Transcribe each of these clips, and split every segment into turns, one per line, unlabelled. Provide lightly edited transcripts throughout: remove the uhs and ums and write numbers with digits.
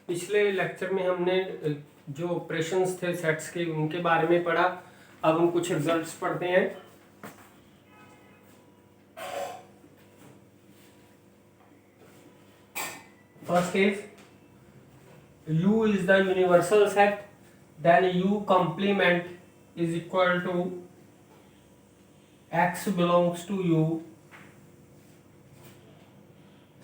पिछले लेक्चर में हमने जो ऑपरेशंस थे सेट्स के उनके बारे में पढ़ा। अब हम कुछ रिजल्ट्स पढ़ते हैं। First is U is the universal set, then U complement is equal to X belongs to U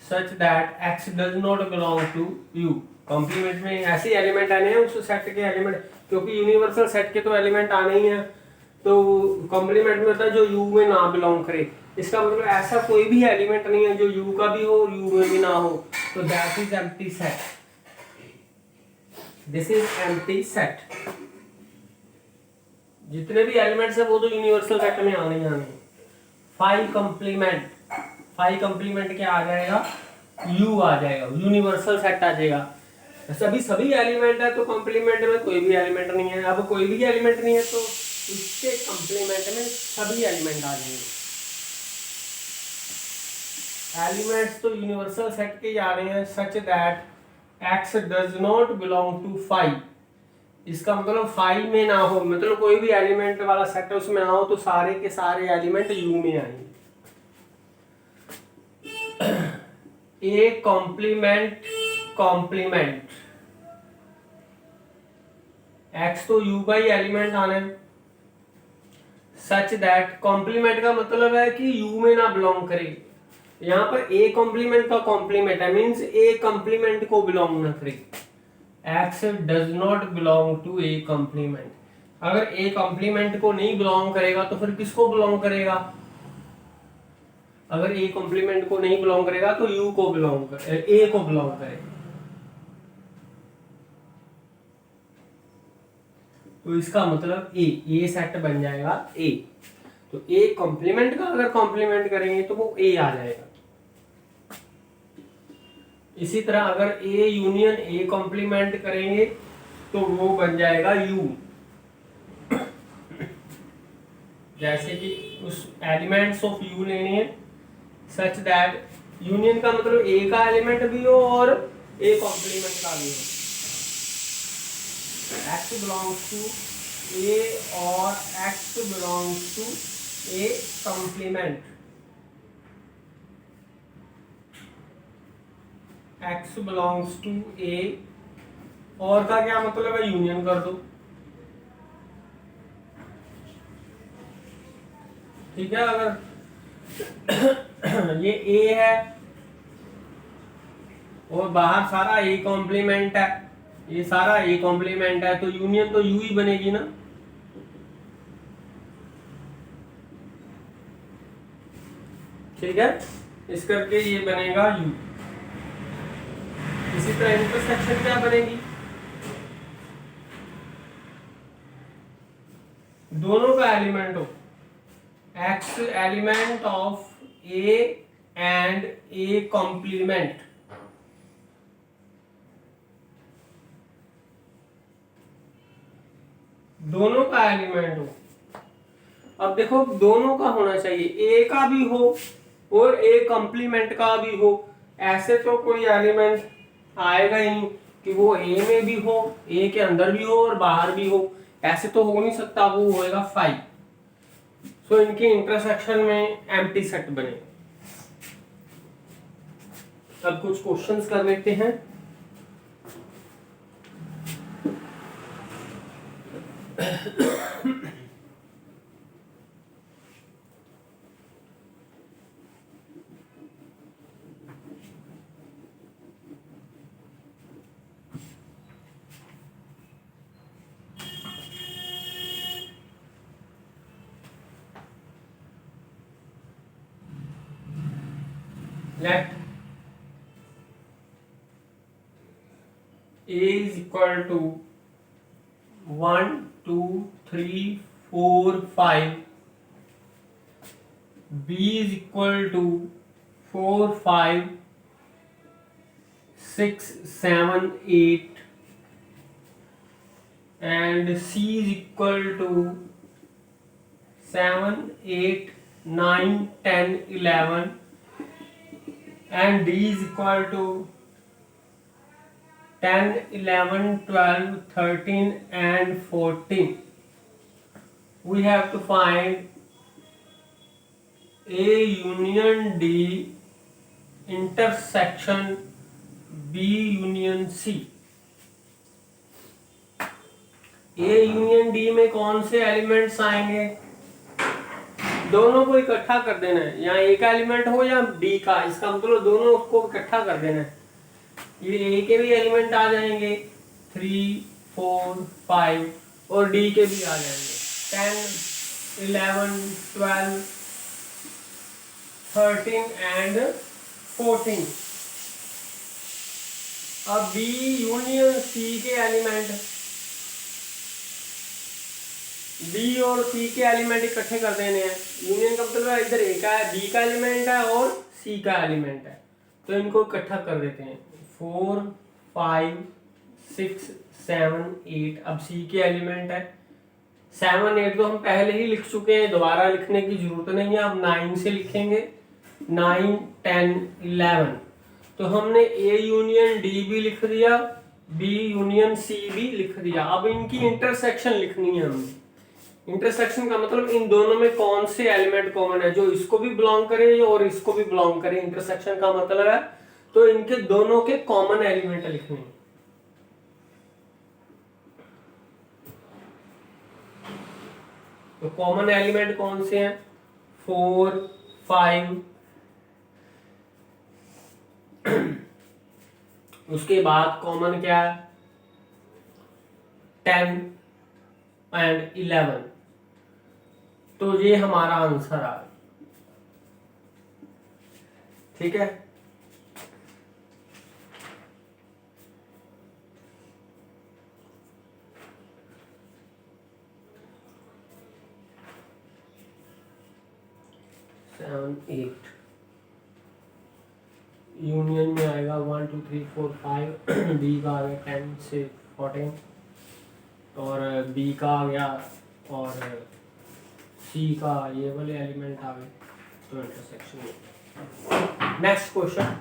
such that X does not belong to U। Complement में ऐसे एलिमेंट आने हैं उस सेट के एलिमेंट, क्योंकि यूनिवर्सल सेट के तो element आने ही हैं, तो कॉम्प्लीमेंट में होता है जो U में ना बिलोंग करे। इसका मतलब ऐसा कोई भी एलिमेंट नहीं है जो U का भी हो और U में भी ना हो, तो that is empty set. This is empty set. जितने भी एलिमेंट्स है वो तो यूनिवर्सल सेट में आने ही आने। फाइव कंप्लीमेंट क्या आ जाएगा? U आ जाएगा, यूनिवर्सल सेट आ जाएगा। सभी एलिमेंट है तो कंप्लीमेंट में कोई भी एलिमेंट नहीं है। अब कोई भी एलिमेंट नहीं है तो इसके कंप्लीमेंट में सभी एलिमेंट आ जाएंगे। एलिमेंट्स तो यूनिवर्सल सेट के आ रहे हैं such that X does not belong to 5। इसका मतलब 5 में ना हो, मतलब कोई भी एलिमेंट वाला सेट उसमें ना हो तो सारे के सारे एलिमेंट U में आएंगे। ए कॉम्प्लीमेंट X तो U का ही एलिमेंट आना है सच दैट, कॉम्प्लीमेंट का मतलब है कि U में ना बिलोंग करे। यहाँ पर ए कॉम्प्लीमेंट का कॉम्प्लीमेंट है, मींस ए कॉम्प्लीमेंट को बिलोंग ना करे। X does not belong to A complement. अगर ए कॉम्प्लीमेंट को नहीं बिलोंग करेगा तो फिर किसको बिलोंग करेगा? अगर ए कॉम्प्लीमेंट को नहीं बिलोंग करेगा तो U को बिलोंग करे, ए को बिलोंग करेगा। तो इसका मतलब ए सेट बन जाएगा ए। तो ए कॉम्प्लीमेंट का अगर कॉम्प्लीमेंट करेंगे तो वो ए आ जाएगा। इसी तरह अगर ए यूनियन ए कॉम्प्लीमेंट करेंगे तो वो बन जाएगा U। जैसे कि उस एलिमेंट्स ऑफ U लेने हैं सच दैट यूनियन का मतलब ए का एलिमेंट भी हो और ए कॉम्प्लीमेंट का भी हो। X belongs to A और X belongs to A complement। X belongs to A और का क्या मतलब है? यूनियन कर दो। ठीक है, अगर ये A है और बाहर सारा A कॉम्प्लीमेंट है, ये सारा ए कॉम्प्लीमेंट है, तो यूनियन तो U ही बनेगी ना। ठीक है, इस करके ये बनेगा U। इसी तरह इंटरसेक्शन क्या बनेगी? दोनों का एलिमेंट हो, X element of A and A complement. दोनों का एलिमेंट हो। अब देखो दोनों का होना चाहिए, ए का भी हो और ए कॉम्प्लीमेंट का भी हो। ऐसे तो कोई एलिमेंट आएगा ही नहीं कि वो ए में भी हो, ए के अंदर भी हो और बाहर भी हो। ऐसे तो हो नहीं सकता, वो होएगा 5। सो इनके इंटरसेक्शन में एम्प्टी सेट बने। अब कुछ क्वेश्चंस कर लेते हैं। Let A is equal to 1 2 3 4 5, B is equal to 4 5 6 7 8, and C is equal to 7 8 9 10 11, and D is equal to 10, 11, 12, 13 and 14. We have to find A union D intersection B union C. A union D में कौन से elements आएंगे? दोनों को इकट्ठा कर देना है, या A का एलिमेंट हो या D का, इसका मतलब दोनों को इकट्ठा कर देना है। ये A के भी एलिमेंट आ जाएंगे 3, 4, 5 और D के भी आ जाएंगे 10, 11, 12, 13 एंड 14। अब B यूनियन C के एलिमेंट, B और C के एलिमेंट इकट्ठे कर देने हैं। यूनियन का मतलब इधर A का है, B का एलिमेंट है और C का एलिमेंट है, तो इनको इकट्ठा कर देते हैं 4, 5, 6, 7, 8। अब C के एलिमेंट है 7, 8 तो हम पहले ही लिख चुके हैं, दोबारा लिखने की जरूरत नहीं है। अब 9 से लिखेंगे 9, 10, 11। तो हमने A यूनियन D भी लिख दिया, B यूनियन C भी लिख दिया। अब इनकी इंटरसेक्शन लिखनी है हमें। इंटरसेक्शन का मतलब इन दोनों में कौन से एलिमेंट कॉमन है, जो इसको भी बिलोंग करे और इसको भी बिलोंग करे। इंटरसेक्शन का मतलब है तो इनके दोनों के कॉमन एलिमेंट लिखने हैं। तो कॉमन एलिमेंट कौन से हैं? 4, 5 उसके बाद कॉमन क्या है? 10 एंड 11। तो ये हमारा आंसर आ गया। ठीक है, यूनियन में आएगा 1, 2, 3, 4, 5। डी का आ गया 10 से 14 और बी का आ गया और सी का ये वाले एलिमेंट आ गए, तो intersection. Next question,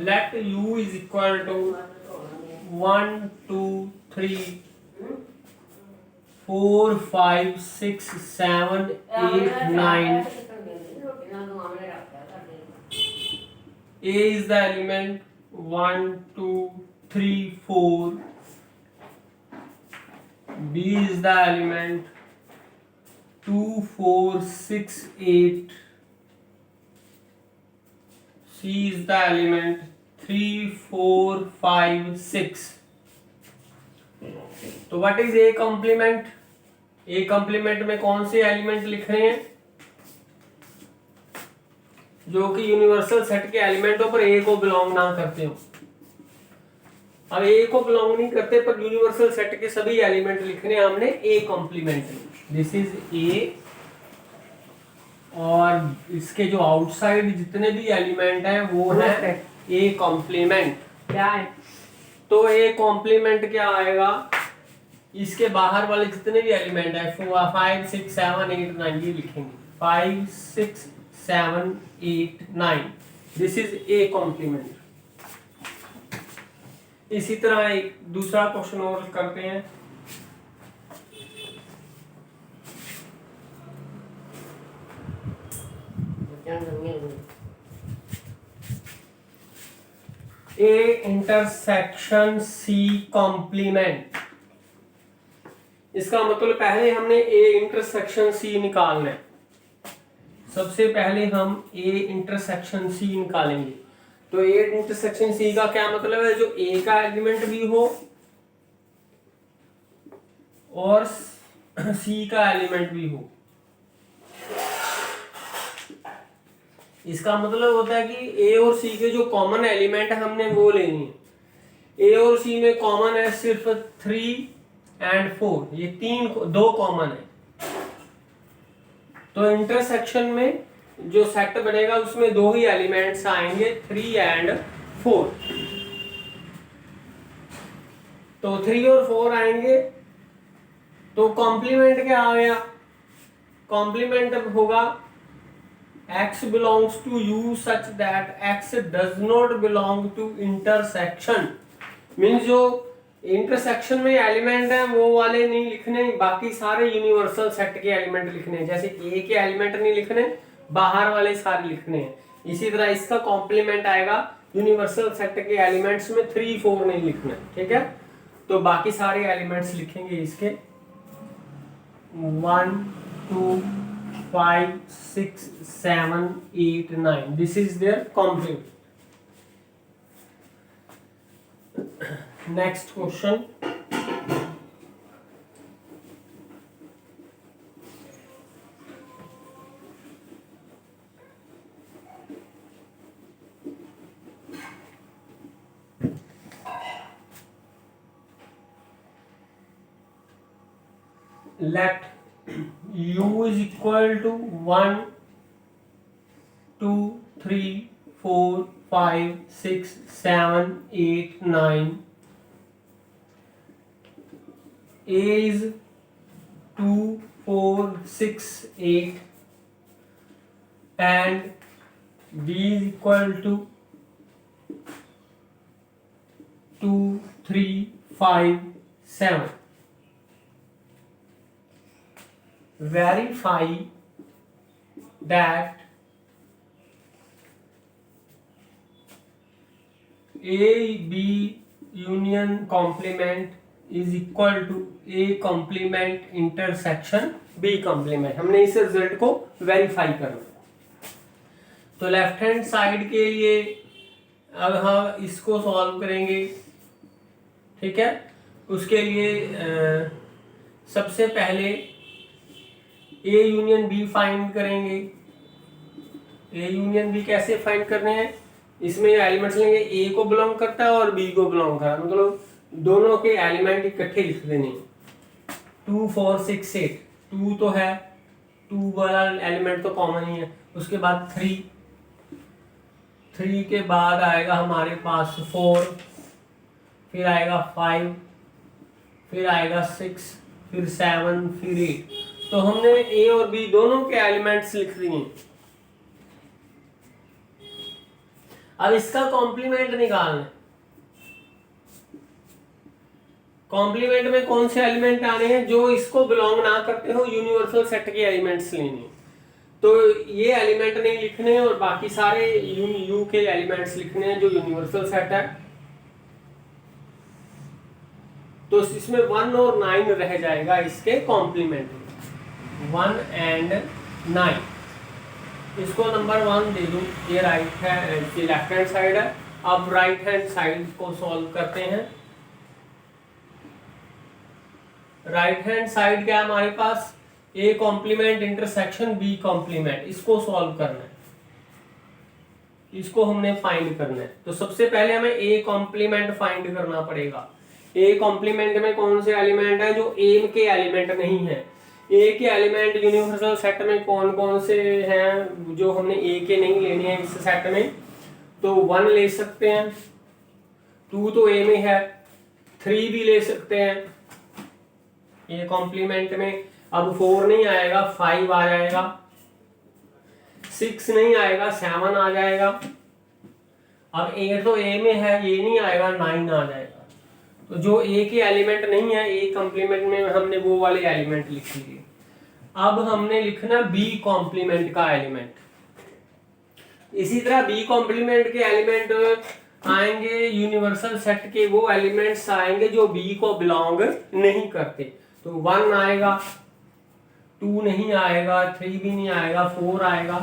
let u is equal to 1, 2, 3, 4, 5, 6, 7, 8, 9. A is the element 1, 2, 3, 4. B is the element 2, 4, 6, 8. C is the element 3, 4, 5, 6. तो what is A complement? A complement में कौन से एलिमेंट लिख रहे हैं जो कि यूनिवर्सल सेट के एलिमेंटों पर ए को बिलोंग ना करते हो। अब ए को बिलोंग नहीं करते पर यूनिवर्सल सेट के सभी एलिमेंट लिखने हमने A complement. This is A, और इसके जो आउटसाइड जितने भी एलिमेंट हैं वो है ए कॉम्प्लीमेंट। क्या है? तो ए कॉम्प्लीमेंट क्या आएगा? इसके बाहर वाले जितने भी एलिमेंट है 5, 6, 7, 8, 9 ये लिखेंगे 5, 6, 7, 8, 9। This is A complement. इसी तरह एक दूसरा क्वेश्चन और करते हैं। A intersection C complement. इसका मतलब पहले हमने ए इंटरसेक्शन सी निकालना है। सबसे पहले हम ए इंटरसेक्शन सी निकालेंगे। तो ए इंटरसेक्शन सी का क्या मतलब है? जो ए का एलिमेंट भी हो और सी का एलिमेंट भी हो। इसका मतलब होता है कि ए और सी के जो कॉमन एलिमेंट है हमने वो लेनी है। ए और सी में कॉमन है सिर्फ 3 एंड 4, ये दो कॉमन है। तो इंटरसेक्शन में जो सेट बनेगा उसमें दो ही एलिमेंट्स आएंगे 3 एंड 4। तो 3 और 4 आएंगे, तो कॉम्प्लीमेंट क्या आ गया, कॉम्प्लीमेंट होगा x belongs to U such that x does not belong to intersection, means जो इंटरसेक्शन में एलिमेंट है वो वाले नहीं लिखने, बाकी सारे यूनिवर्सल सेट के एलिमेंट लिखने हैं। जैसे ए के एलिमेंट नहीं लिखने, बाहर वाले सारे लिखने हैं। इसी तरह इसका कॉम्प्लीमेंट आएगा यूनिवर्सल सेट के एलिमेंट्स में 3 4 नहीं लिखना, ठीक है। तो बाकी सारे एलिमेंट्स लिखेंगे इसके 1 2 5 6 7 8 9, this is their complement. Next question, let u is equal to 1 2 3 4 5 6 7 8 9, a is 2 4 6 8 and b is equal to 2 3 5 7. Verify that A B union complement is equal to A complement intersection B complement। हमने इस result को verify करना। तो left hand side के लिए अब हम इसको सॉल्व करेंगे, ठीक है। उसके लिए सबसे पहले ए यूनियन बी फाइंड करेंगे। ए यूनियन बी कैसे फाइंड करने हैं, इसमें एलिमेंट्स लेंगे, ए को बिलोंग करता है और बी को बिलोंग करता है, मतलब दोनों के एलिमेंट इकट्ठे लिख देने। 2 4 6 8, 2 तो है, 2 वाला एलिमेंट तो कॉमन ही है। उसके बाद 3 के बाद आएगा हमारे पास 4, फिर आएगा 5, फिर आएगा 6, फिर 7, फिर 8। तो हमने ए और बी दोनों के एलिमेंट्स लिख दिए। अब इसका कॉम्प्लीमेंट निकालना है। कॉम्प्लीमेंट में कौन से एलिमेंट आने हैं, जो इसको बिलोंग ना करते हो, यूनिवर्सल सेट के एलिमेंट्स लेने। तो ये एलिमेंट नहीं लिखने और बाकी सारे यू के एलिमेंट्स लिखने हैं जो यूनिवर्सल सेट है। तो इसमें 1 और 9 रह जाएगा इसके कॉम्प्लीमेंट में, 1 and 9। इसको नंबर 1 दे दूं, ये राइट है, ये लेफ्ट हैंड साइड है। अब राइट हैंड साइड को सॉल्व करते हैं। राइट हैंड साइड क्या है हमारे पास, A complement intersection B complement, इसको सॉल्व करना है, इसको हमने फाइंड करना है। तो सबसे पहले हमें ए कॉम्प्लीमेंट फाइंड करना पड़ेगा। ए कॉम्प्लीमेंट में कौन से एलिमेंट है जो ए के एलिमेंट नहीं है। ए के एलिमेंट यूनिवर्सल सेट में कौन कौन से हैं जो हमने ए के नहीं लेने हैं इस सेट में। तो 1 ले सकते हैं, 2 तो ए में है, 3 भी ले सकते हैं ए कॉम्प्लीमेंट में। अब 4 नहीं आएगा, 5 आ जाएगा, 6 नहीं आएगा, 7 आ जाएगा। अब 8 तो ए में है, ये नहीं आएगा, 9 आ जाएगा। तो जो ए के एलिमेंट नहीं है ए कॉम्प्लीमेंट में, हमने वो वाले एलिमेंट लिख लिए। अब हमने लिखना बी कॉम्प्लीमेंट का एलिमेंट। इसी तरह बी कॉम्प्लीमेंट के एलिमेंट आएंगे, यूनिवर्सल सेट के वो एलिमेंट्स आएंगे जो बी को बिलोंग नहीं करते। तो 1 आएगा, 2 नहीं आएगा, 3 भी नहीं आएगा, 4 आएगा,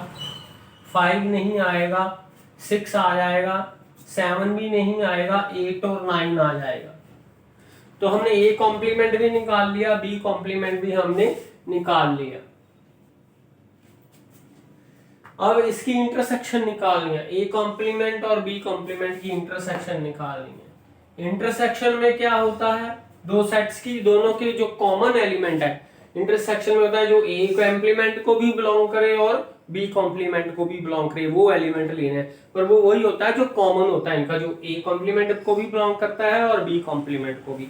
5 नहीं आएगा, 6 आ जाएगा, 7 भी नहीं आएगा, 8 और 9 आ जाएगा। तो हमने ए कॉम्प्लीमेंट भी निकाल लिया, बी कॉम्प्लीमेंट भी हमने निकाल लिया। अब इसकी इंटरसेक्शन निकालनी है, ए कॉम्प्लीमेंट और बी कॉम्प्लीमेंट की इंटरसेक्शन निकालनी है। इंटरसेक्शन में क्या होता है, दो सेट्स की दोनों के जो कॉमन एलिमेंट है इंटरसेक्शन में होता है, जो ए कॉम्प्लीमेंट को भी बिलोंग करे और बी कॉम्प्लीमेंट को भी बिलोंग करे, वो एलिमेंट लेना है। पर वो वही होता है जो कॉमन होता है इनका, जो ए कॉम्प्लीमेंट को भी बिलोंग करता है और बी कॉम्प्लीमेंट को भी।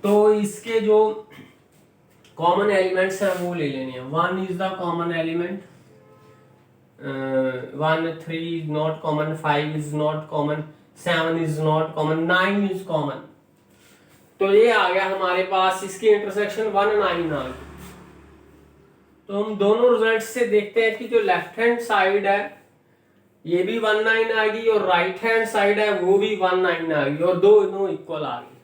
तो इसके जो कॉमन एलिमेंट्स हैं वो ले लेने हैं। 1 is the common element, 1 3 is not common, 5 is not common, 7 is not common, 9 is common. तो ये आ गया हमारे पास, इसकी इंटरसेक्शन 1 9 आ गई। तो हम दोनों रिजल्ट से देखते हैं कि जो लेफ्ट हैंड साइड है ये भी 1 9 आ गई और राइट हैंड साइड है वो भी 1 9 आ गई और दोनों इक्वल आ गई।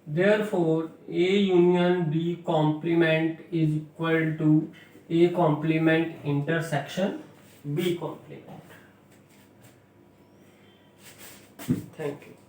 Therefore, A union B complement is equal to A complement intersection B complement. Thank you.